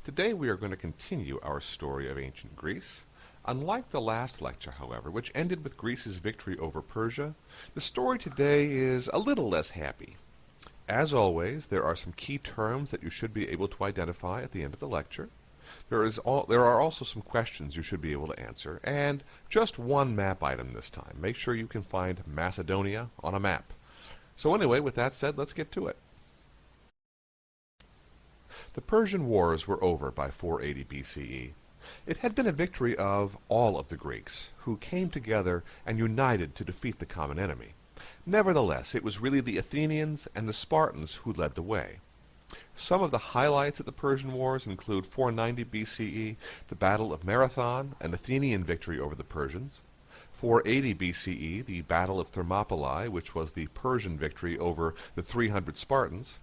Today we are going to continue our story of ancient Greece. Unlike the last lecture, however, which ended with Greece's victory over Persia, the story today is a little less happy. As always, there are some key terms that you should be able to identify at the end of the lecture. There are also some questions you should be able to answer, and just one map item this time. Make sure you can find Macedonia on a map. So anyway, with that said, let's get to it. The Persian Wars were over by 480 BCE. It had been a victory of all of the Greeks, who came together and united to defeat the common enemy. Nevertheless, it was really the Athenians and the Spartans who led the way. Some of the highlights of the Persian Wars include 490 BCE, the Battle of Marathon, an Athenian victory over the Persians; 480 BCE, the Battle of Thermopylae, which was the Persian victory over the 300 Spartans.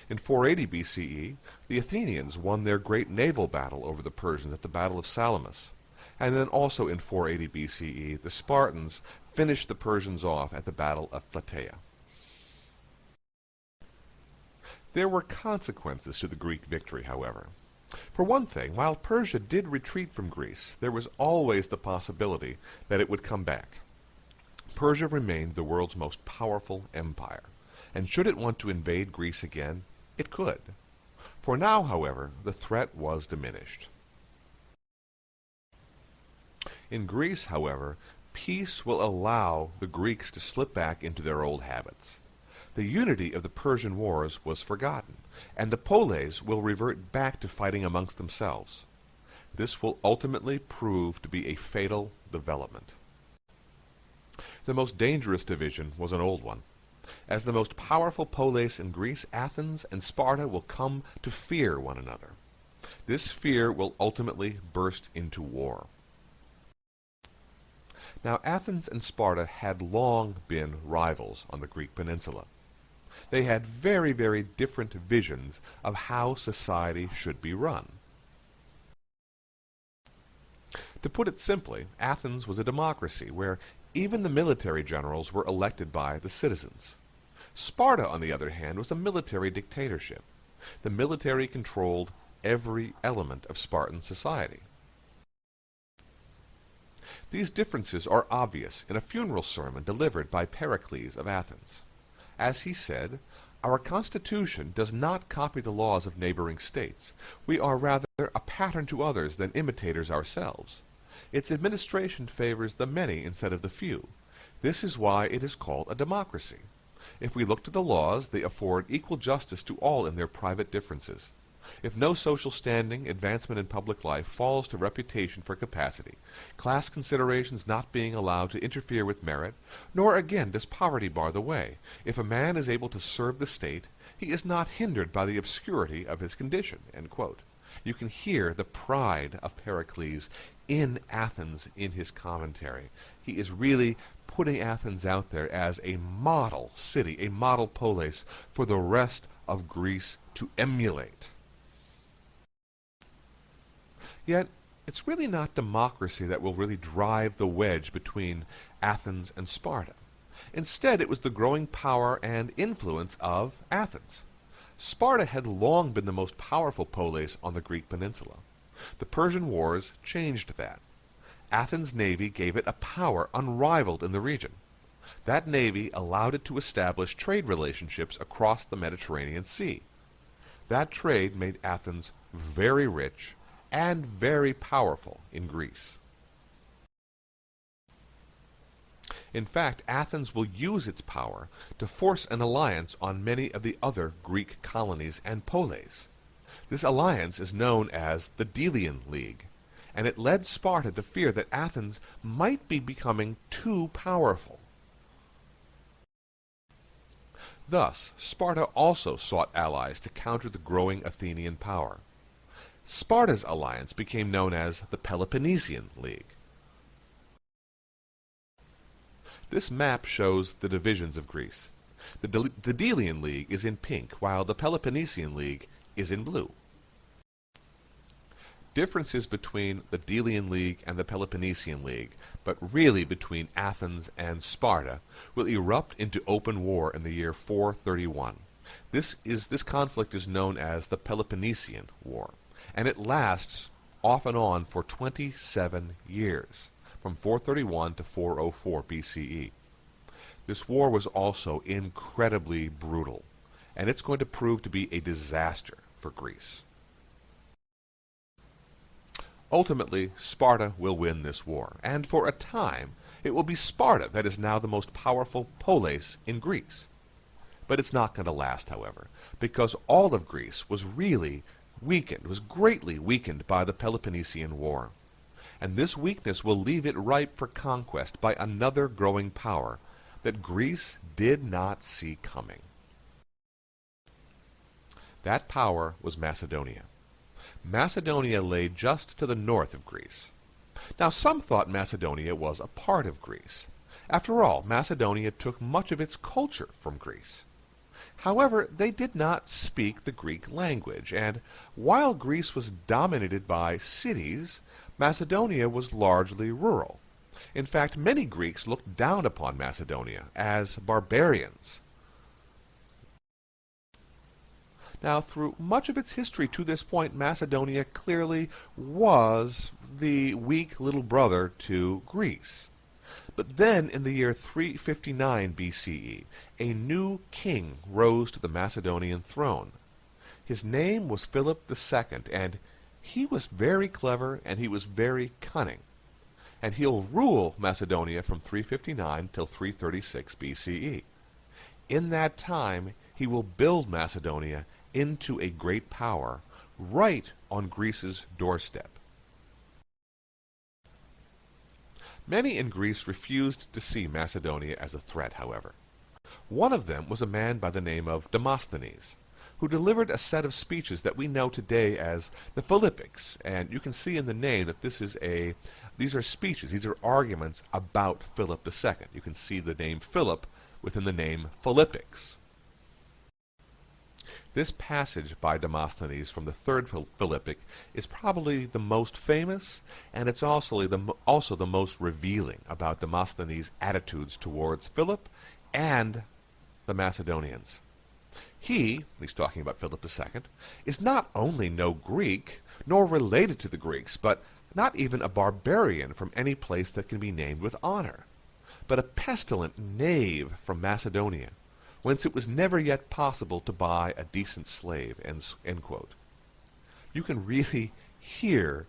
In 480 BCE, the Athenians won their great naval battle over the Persians at the Battle of Salamis. And then also in 480 BCE, the Spartans finished the Persians off at the Battle of Plataea. There were consequences to the Greek victory, however. For one thing, while Persia did retreat from Greece, there was always the possibility that it would come back. Persia remained the world's most powerful empire, and should it want to invade Greece again, it could. For now, however, the threat was diminished. In Greece, however, peace will allow the Greeks to slip back into their old habits. The unity of the Persian Wars was forgotten, and the Poles will revert back to fighting amongst themselves. This will ultimately prove to be a fatal development. The most dangerous division was an old one. As the most powerful polis in Greece, Athens and Sparta will come to fear one another. This fear will ultimately burst into war. Now, Athens and Sparta had long been rivals on the Greek peninsula. They had very, very different visions of how society should be run. To put it simply, Athens was a democracy where even the military generals were elected by the citizens. Sparta, on the other hand, was a military dictatorship. The military controlled every element of Spartan society. These differences are obvious in a funeral sermon delivered by Pericles of Athens. As he said, "Our constitution does not copy the laws of neighboring states. We are rather a pattern to others than imitators ourselves. Its administration favors the many instead of the few. This is why it is called a democracy. If we look to the laws, they afford equal justice to all in their private differences. If no social standing, advancement in public life falls to reputation for capacity, class considerations not being allowed to interfere with merit, nor again does poverty bar the way. If a man is able to serve the state, he is not hindered by the obscurity of his condition." End quote. You can hear the pride of Pericles in Athens in his commentary. He is really putting Athens out there as a model city, a model polis for the rest of Greece to emulate. Yet, it's really not democracy that will really drive the wedge between Athens and Sparta. Instead, it was the growing power and influence of Athens. Sparta had long been the most powerful polis on the Greek peninsula. The Persian Wars changed that. Athens' navy gave it a power unrivaled in the region. That navy allowed it to establish trade relationships across the Mediterranean Sea. That trade made Athens very rich and very powerful in Greece. In fact, Athens will use its power to force an alliance on many of the other Greek colonies and polis. This alliance is known as the Delian League, and it led Sparta to fear that Athens might be becoming too powerful. Thus, Sparta also sought allies to counter the growing Athenian power. Sparta's alliance became known as the Peloponnesian League. This map shows the divisions of Greece. The Delian League is in pink, while the Peloponnesian League is in blue. Differences between the Delian League and the Peloponnesian League, but really between Athens and Sparta, will erupt into open war in the year 431. This conflict is known as the Peloponnesian War. and it lasts off and on for 27 years, from 431 to 404 BCE. This war was also incredibly brutal, and it's going to prove to be a disaster for Greece. Ultimately, Sparta will win this war, and for a time, it will be Sparta that is now the most powerful polis in Greece. But it's not going to last, however, because all of Greece was really weakened, was greatly weakened by the Peloponnesian War. And this weakness will leave it ripe for conquest by another growing power that Greece did not see coming. That power was Macedonia. Macedonia lay just to the north of Greece. Now, some thought Macedonia was a part of Greece. After all, Macedonia took much of its culture from Greece. However, they did not speak the Greek language, and while Greece was dominated by cities, Macedonia was largely rural. In fact, many Greeks looked down upon Macedonia as barbarians. Now, through much of its history to this point, Macedonia clearly was the weak little brother to Greece. But then, in the year 359 BCE, a new king rose to the Macedonian throne. His name was Philip II, and he was very clever and he was very cunning. And he'll rule Macedonia from 359 till 336 BCE. In that time, he will build Macedonia into a great power right on Greece's doorstep. Many in Greece refused to see Macedonia as a threat, however. One of them was a man by the name of Demosthenes, who delivered a set of speeches that we know today as the Philippics, and you can see in the name that these are speeches, these are arguments about Philip II. You can see the name Philip within the name Philippics. This passage by Demosthenes from the third Philippic is probably the most famous, and it's also the most revealing about Demosthenes' attitudes towards Philip and the Macedonians. He's talking about Philip II, is not only no Greek, nor related to the Greeks, but not even a barbarian from any place that can be named with honor, but a pestilent knave from Macedonia, whence it was never yet possible to buy a decent slave, end quote. You can really hear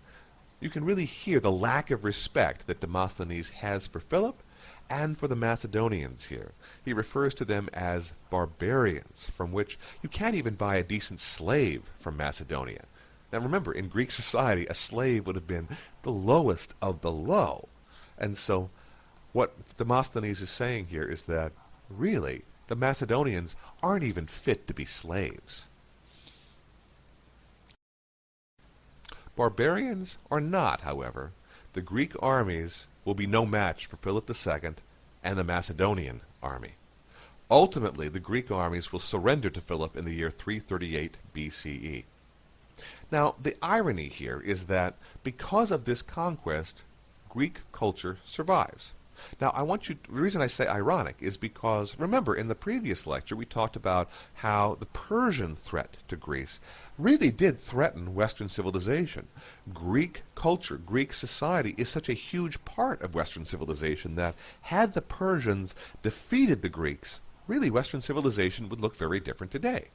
the lack of respect that Demosthenes has for Philip and for the Macedonians here. He refers to them as barbarians, from which you can't even buy a decent slave from Macedonia. Now remember, in Greek society, a slave would have been the lowest of the low. And so what Demosthenes is saying here is that, really, the Macedonians aren't even fit to be slaves. Barbarians or not, however, the Greek armies will be no match for Philip II and the Macedonian army. Ultimately, the Greek armies will surrender to Philip in the year 338 BCE. Now, the irony here is that because of this conquest, Greek culture survives. Now, the reason I say ironic is because, remember, in the previous lecture we talked about how the Persian threat to Greece really did threaten Western civilization. Greek culture, Greek society is such a huge part of Western civilization that had the Persians defeated the Greeks, really Western civilization would look very different today.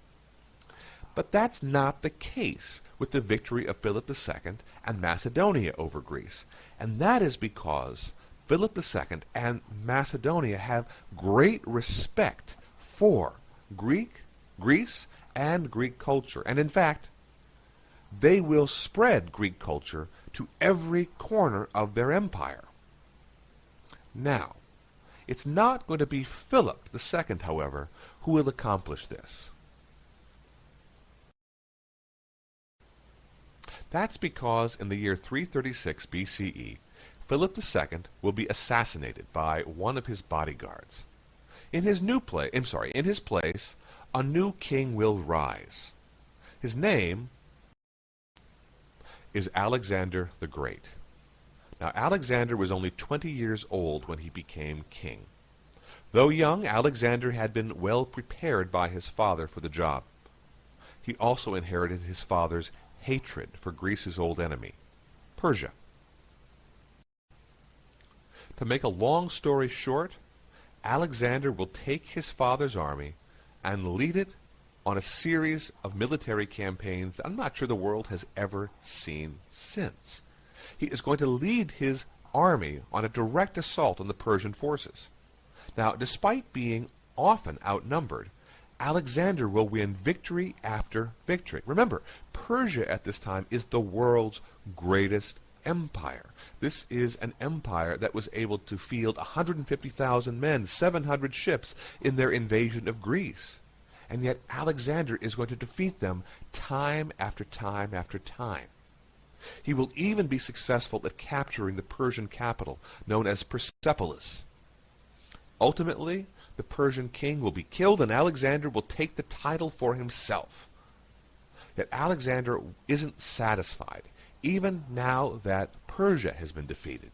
But that's not the case with the victory of Philip II and Macedonia over Greece, and that is because Philip II and Macedonia have great respect for Greece, and Greek culture. And in fact, they will spread Greek culture to every corner of their empire. Now, it's not going to be Philip II, however, who will accomplish this. That's because in the year 336 BCE, Philip II will be assassinated by one of his bodyguards. In his place, a new king will rise. His name is Alexander the Great. Now, Alexander was only 20 years old when he became king. Though young, Alexander had been well prepared by his father for the job. He also inherited his father's hatred for Greece's old enemy, Persia. To make a long story short, Alexander will take his father's army and lead it on a series of military campaigns that I'm not sure the world has ever seen since. He is going to lead his army on a direct assault on the Persian forces. Now, despite being often outnumbered, Alexander will win victory after victory. Remember, Persia at this time is the world's greatest empire. This is an empire that was able to field 150,000 men, 700 ships in their invasion of Greece. And yet Alexander is going to defeat them time after time after time. He will even be successful at capturing the Persian capital, known as Persepolis. Ultimately, the Persian king will be killed and Alexander will take the title for himself. Yet Alexander isn't satisfied, even now that Persia has been defeated.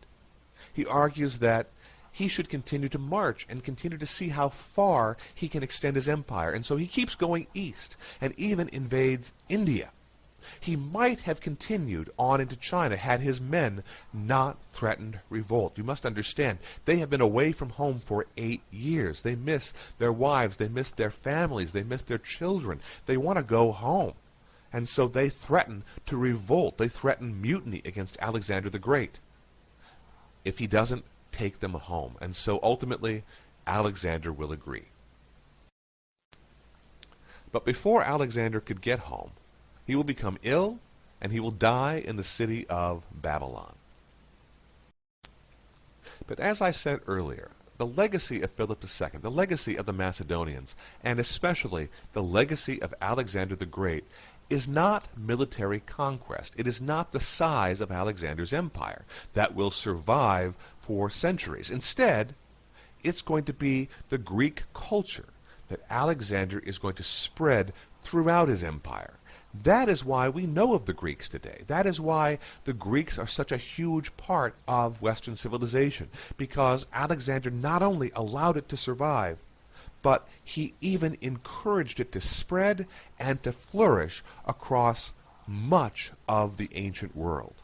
He argues that he should continue to march and continue to see how far he can extend his empire. And so he keeps going east and even invades India. He might have continued on into China had his men not threatened revolt. You must understand, they have been away from home for 8 years. They miss their wives, they miss their families, they miss their children. They want to go home. And so they threaten to revolt. They threaten mutiny against Alexander the Great if he doesn't take them home. And so ultimately, Alexander will agree. But before Alexander could get home, he will become ill and he will die in the city of Babylon. But as I said earlier, the legacy of Philip II, the legacy of the Macedonians, and especially the legacy of Alexander the Great, is not military conquest. It is not the size of Alexander's empire that will survive for centuries. Instead, it's going to be the Greek culture that Alexander is going to spread throughout his empire. That is why we know of the Greeks today. That is why the Greeks are such a huge part of Western civilization, because Alexander not only allowed it to survive, but he even encouraged it to spread and to flourish across much of the ancient world.